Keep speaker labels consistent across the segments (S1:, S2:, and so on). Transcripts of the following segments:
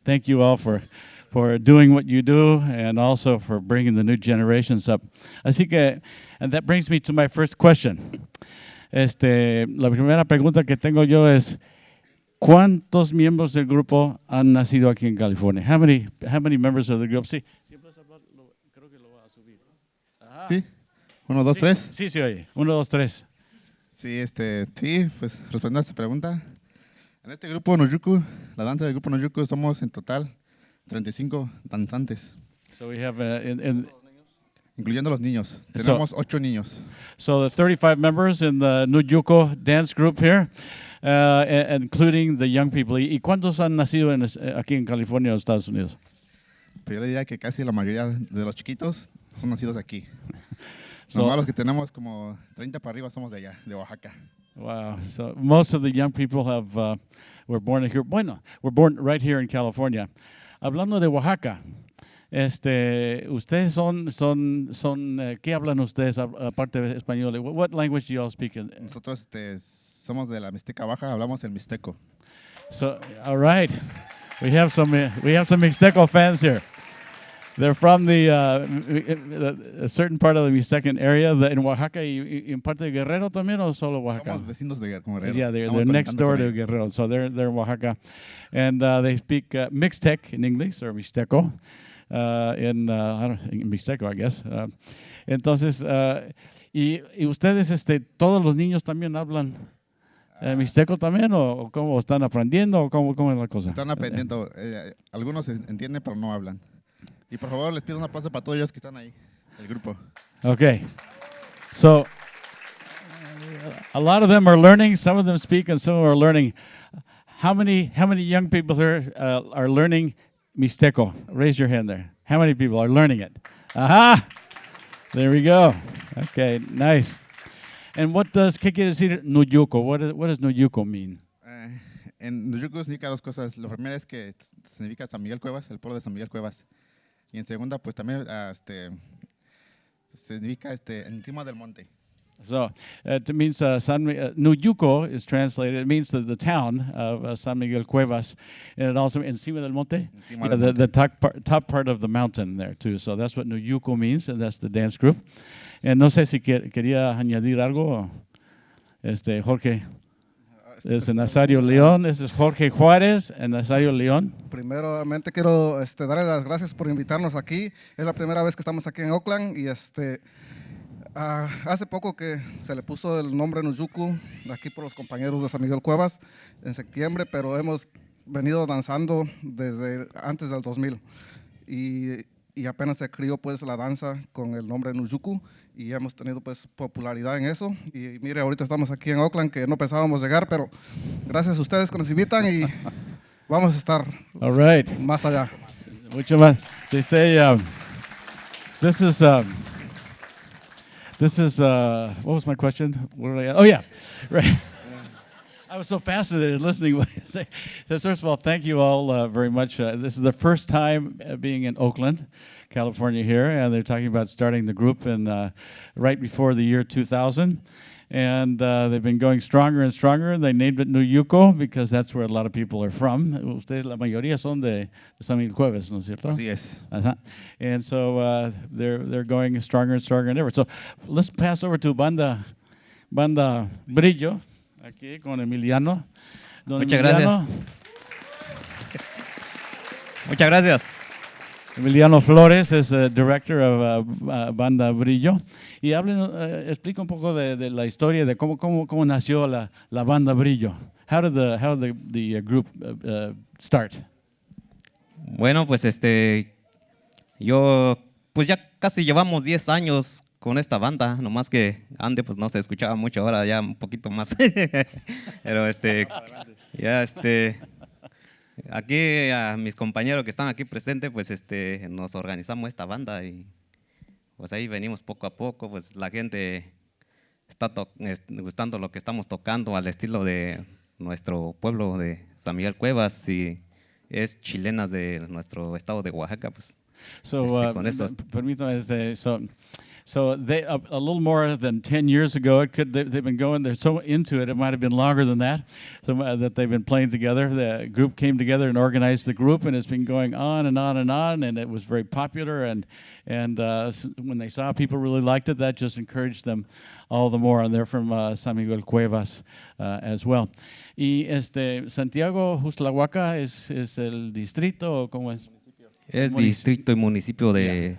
S1: Thank you all for doing what you do and also for bringing the new generations up. Así que, and that brings me to my first question. La primera pregunta que tengo yo es, ¿cuántos miembros del grupo han nacido aquí en California? How many members of the group? Sí, creo que lo voy a subir. Ajá.
S2: Sí, uno, dos,
S1: Sí,
S2: tres.
S1: sí, sí, oye. 1, 2, 3.
S2: Sí, sí, pues respondiendo a esta pregunta. En este grupo Yuku, la danza del grupo Yuku, somos en total 35 danzantes,
S1: So we have,
S2: incluyendo los niños. Tenemos 8 niños.
S1: so the 35 members in the Yuku dance group here, including the young people. ¿Y cuántos han nacido aquí en California o Estados Unidos?
S2: Pero yo le diría que casi la mayoría de los chiquitos son nacidos aquí.
S1: So-
S2: Nomás los que tenemos como 30 para arriba somos de allá, de Oaxaca.
S1: Wow. So most of the young people were born here. Bueno, were born right here in California. Hablando de Oaxaca, ustedes ¿qué hablan ustedes aparte de español? What language do you all speak?
S2: Nosotros somos de la Mixteca Baja, hablamos el Mixteco.
S1: So, all right, we have some Mixteco fans here. They're from a certain part of the Mixtecan area in Oaxaca y en parte de Guerrero también, o solo Oaxaca?
S2: Somos vecinos de Guerrero.
S1: Yeah, they're
S2: Estamos
S1: next
S2: conectando
S1: door
S2: con
S1: to
S2: ellos.
S1: Guerrero, so they're in Oaxaca, and they speak Mixtec in English or Mixteco, in Mixteco, I guess. Entonces, y ustedes, todos los niños también hablan Mixteco también, o cómo están aprendiendo, o cómo es la cosa.
S2: Están aprendiendo. Algunos entienden, pero no hablan. Y por favor, les pido un aplauso para todos ellos que están ahí, el grupo.
S1: Okay, so a lot of them are learning. Some of them speak, and some are learning. How many young people here are learning Mixteco? Raise your hand there. How many people are learning it? Aha! There we go. Okay, nice. And ¿qué quiere decir Nuyuco? What does Nuyuco mean?
S2: En Yuku significa dos cosas. La primera es que significa San Miguel Cuevas, el pueblo de San Miguel Cuevas. Y en segunda, pues también significa encima del monte.
S1: So it means Nuyuco is translated. It means the town of San Miguel Cuevas, and it also encima del monte,
S2: Encima del monte.
S1: the top part of the mountain there too. So that's what Nuyuco means, and that's the dance group. And no sé si quería añadir algo, Jorge. Es Nazario León. Ese es Jorge Juárez, and Nazario León.
S3: Primeramente quiero darle las gracias por invitarnos aquí. Es la primera vez que estamos aquí en Oakland y hace poco que se le puso el nombre Nuyuku aquí por los compañeros de San Miguel Cuevas en septiembre, pero hemos venido danzando desde antes del 2000 y apenas se crió pues la danza con el nombre Nuyuku y hemos tenido pues popularidad en eso. Y mire, ahorita estamos aquí en Oakland que no pensábamos llegar, pero gracias a ustedes que nos invitan y vamos a estar
S1: All right.
S3: más allá.
S1: Mucho más. They say this is what was my question? Where did I at? Oh yeah, right. I was so fascinated listening to what you say. So first of all, thank you all very much. This is the first time being in Oakland, California here, and they're talking about starting the group in right before the year 2000. And they've been going stronger and stronger. They named it Nuyuco because that's where a lot of people are from. Ustedes, la mayoría son de San Miguel Cuevas, ¿no es cierto?
S2: Así es.
S1: Uh-huh. And so they're going stronger and stronger than ever. So let's pass over to Banda Brillo, aquí con Emiliano. Don
S4: Muchas
S1: Emiliano,
S4: gracias. Muchas gracias.
S1: Emiliano Flores es director of Banda Brillo. Y explica un poco de la historia de cómo nació la Banda Brillo. How did the group start?
S4: Bueno, pues yo pues ya casi llevamos 10 años con esta banda, nomás que antes pues no se escuchaba mucho, ahora ya un poquito más. Pero ya aquí a mis compañeros que están aquí presentes, pues nos organizamos esta banda y pues ahí venimos poco a poco, pues la gente está gustando lo que estamos tocando al estilo de nuestro pueblo de San Miguel Cuevas y es chilenas de nuestro estado de Oaxaca, pues.
S1: So,
S4: con eso.
S1: permítame, So they a little more than 10 years ago. They've been going. They're so into it. It might have been longer than that. So that they've been playing together. The group came together and organized the group, and it's been going on and on and on. And it was very popular. And when they saw people really liked it, that just encouraged them all the more. And they're from San Miguel Cuevas as well. Y Santiago Huslahuaca es el distrito, ¿o cómo es?
S4: Es distrito y municipio de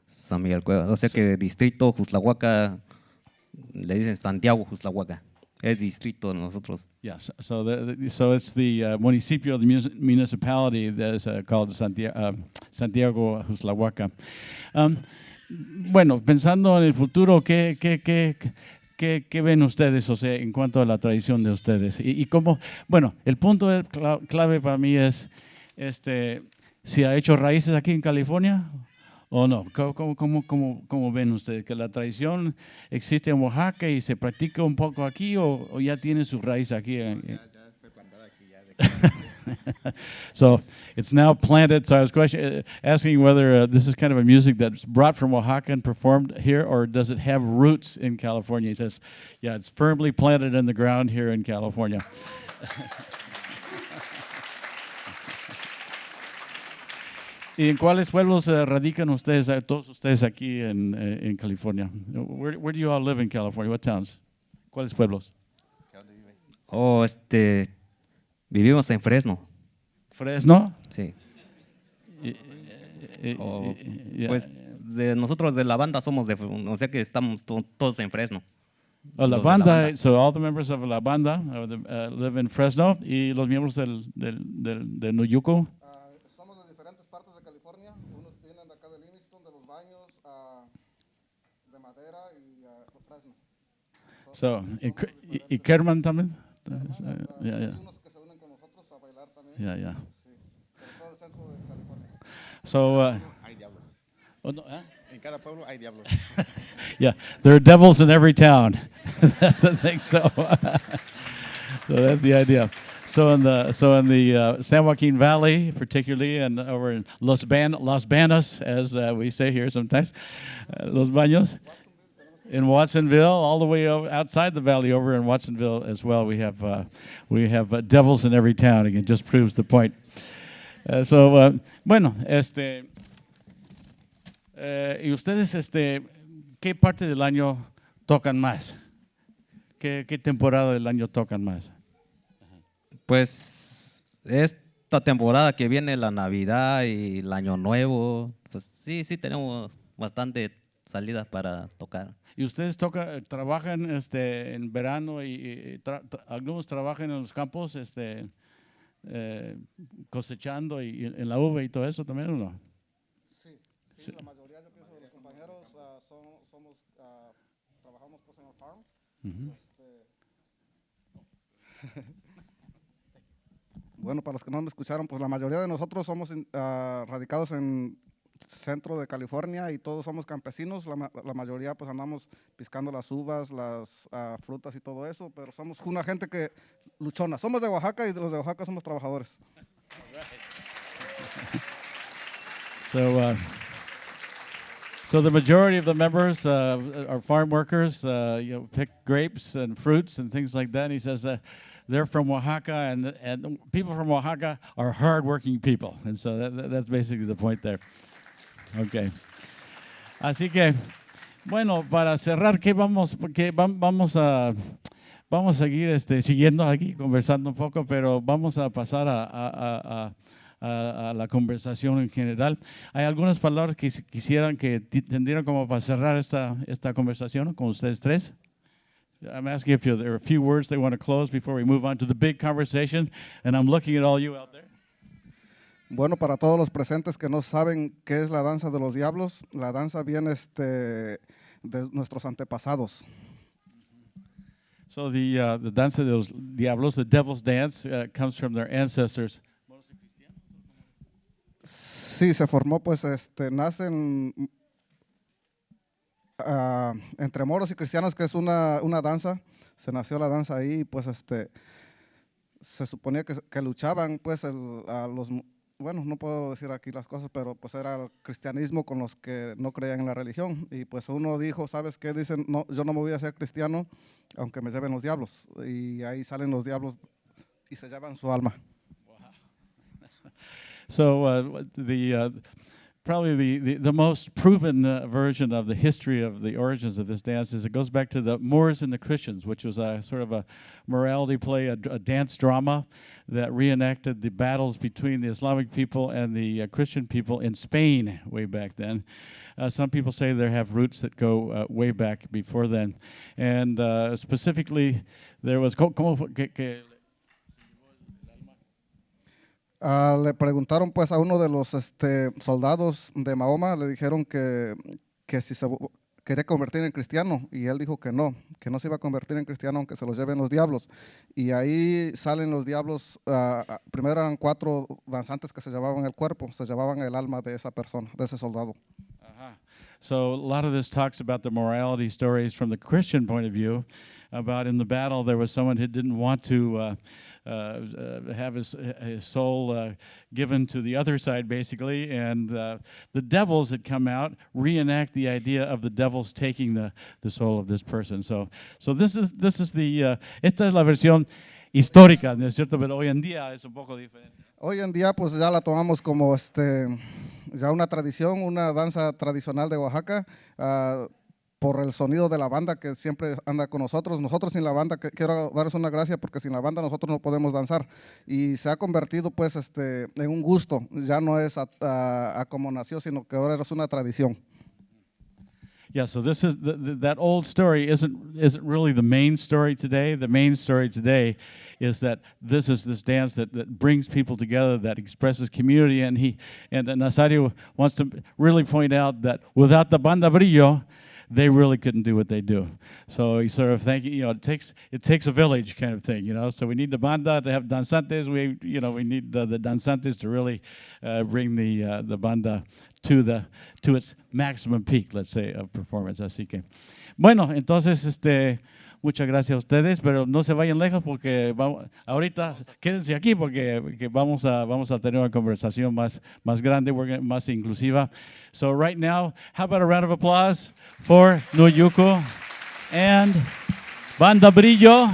S4: San Miguel Cuevas. O sea que distrito Huslahuaca, le dicen Santiago Huslahuaca. Es distrito de nosotros.
S1: Yeah, so it's the municipio, the municipality that is called Santiago Huslahuaca. Bueno, pensando en el futuro, ¿qué ven ustedes, o sea, en cuanto a la tradición de ustedes? Y cómo, bueno, el punto clave para mí es, si ha hecho raíces aquí en California o no. ¿Cómo ven ustedes? ¿Que la tradición existe en Oaxaca y se practica un poco aquí o ya tiene su raíz aquí?
S2: Ya fue plantada aquí ya.
S1: So it's now planted. So I was asking whether this is kind of a music that's brought from Oaxaca and performed here, or does it have roots in California? He says, yeah, it's firmly planted in the ground here in California. ¿Y en cuáles pueblos radican ustedes, todos ustedes aquí en California? Where do you all live in California? What towns? ¿Cuáles pueblos?
S4: Oh, vivimos en Fresno.
S1: ¿Fresno?
S4: Sí.
S1: Yeah.
S4: Pues nosotros de la banda somos o sea que estamos todos en Fresno.
S1: Oh, la
S4: Los de
S1: banda, so all the members of la banda live in Fresno. ¿Y los miembros de Yuku?
S3: Somos de diferentes partes de California. Unos vienen de acá de Livingston, de Los Baños, de Madera y Fresno.
S1: So, ¿y Kerman también? Yeah.
S3: Hay unos que se unen con nosotros a bailar también.
S1: Yeah.
S3: Sí, pero todo el centro de California.
S1: So,
S2: Hay diablos.
S1: oh, no,
S2: En cada pueblo hay diablos.
S1: yeah, there are devils in every town. That's the thing. So that's the idea. So in the San Joaquin Valley, particularly, and over in Los Banos, as we say here sometimes, Los Baños, in Watsonville, all the way outside the valley, over in Watsonville as well, we have devils in every town. Again, just proves the point. Bueno, y ustedes, ¿qué parte del año tocan más? ¿Qué temporada del año tocan más?
S4: Pues esta temporada que viene la Navidad y el Año Nuevo, pues sí tenemos bastante salidas para tocar.
S1: ¿Y ustedes trabajan en verano y algunos trabajan en los campos cosechando y en la uva y todo eso también, o no?
S3: Sí, la mayoría, yo pienso, de los compañeros trabajamos pues en el farm. Bueno, para los que no me escucharon, pues la mayoría de nosotros somos radicados en centro de California y todos somos campesinos. La mayoría pues andamos piscando las uvas, las frutas y todo eso, pero somos una gente que luchona. Somos de Oaxaca y los de Oaxaca somos trabajadores.
S1: So the majority of the members are farm workers, pick grapes and fruits and things like that. And he says they're from Oaxaca, and people from Oaxaca are hardworking people. And so that's basically the point there. Okay. Así que, bueno, para cerrar, vamos a seguir siguiendo aquí, conversando un poco, pero vamos a pasar a la conversación en general. Hay algunas palabras que quisieran que tendrían como para cerrar esta conversación con ustedes tres. I'm asking if there are a few words they want to close before we move on to the big conversation, and I'm looking at all you out there.
S3: Bueno, para todos los presentes que no saben qué es la danza de los diablos, la danza viene de nuestros antepasados.
S1: So the danza de los diablos, the devil's dance, comes from their ancestors.
S3: Sí, se formó, pues, nacen entre moros y cristianos, que es una danza. Se nació la danza ahí, pues, se suponía que luchaban, pues, bueno, no puedo decir aquí las cosas, pero pues era el cristianismo con los que no creían en la religión. Y pues uno dijo, ¿sabes qué? Dicen, no, yo no me voy a ser cristiano aunque me lleven los diablos. Y ahí salen los diablos y se llevan su alma.
S1: So probably the most proven version of the history of the origins of this dance is it goes back to the Moors and the Christians, which was a sort of a morality play, a dance drama that reenacted the battles between the Islamic people and the Christian people in Spain way back then. Some people say they have roots that go way back before then. And specifically, there was...
S3: Le preguntaron pues a uno de los soldados de Mahoma, le dijeron que si se quería convertir en cristiano, y él dijo que no se iba a convertir en cristiano aunque se los lleven los diablos. Y ahí salen los diablos. Primero eran 4 danzantes que se llevaban el cuerpo, se llevaban el alma de esa persona, de ese soldado.
S1: So a lot of this talks about the morality stories from the Christian point of view, about in the battle there was someone who didn't want to have his soul given to the other side, basically, and the devils had come out, reenact the idea of the devils taking the soul of this person. So this is esta es la versión histórica, ¿no es cierto? Pero hoy en día es un poco diferente.
S3: Hoy en día pues ya la tomamos como ya una tradición, una danza tradicional de Oaxaca, por el sonido de la banda que siempre anda con nosotros. Nosotros sin la banda, quiero darles una gracia porque sin la banda nosotros no podemos danzar. Y se ha convertido pues en un gusto, ya no es a como nació, sino que ahora es una tradición.
S1: Yeah, so this is that old story isn't really the main story today. The main story today is that this is this dance that brings people together, that expresses community, and Nazario wants to really point out that without the Banda Brillo, they really couldn't do what they do. So he's sort of thinking, it takes a village kind of thing, So we need the banda to have danzantes. We need the danzantes to really bring the banda to its maximum peak, let's say, of performance. Así que, bueno, entonces, muchas gracias a ustedes, pero no se vayan lejos porque ahorita quédense aquí porque vamos a tener una conversación más grande, más inclusiva. So right now, how about a round of applause for Yuku and Banda Brillo.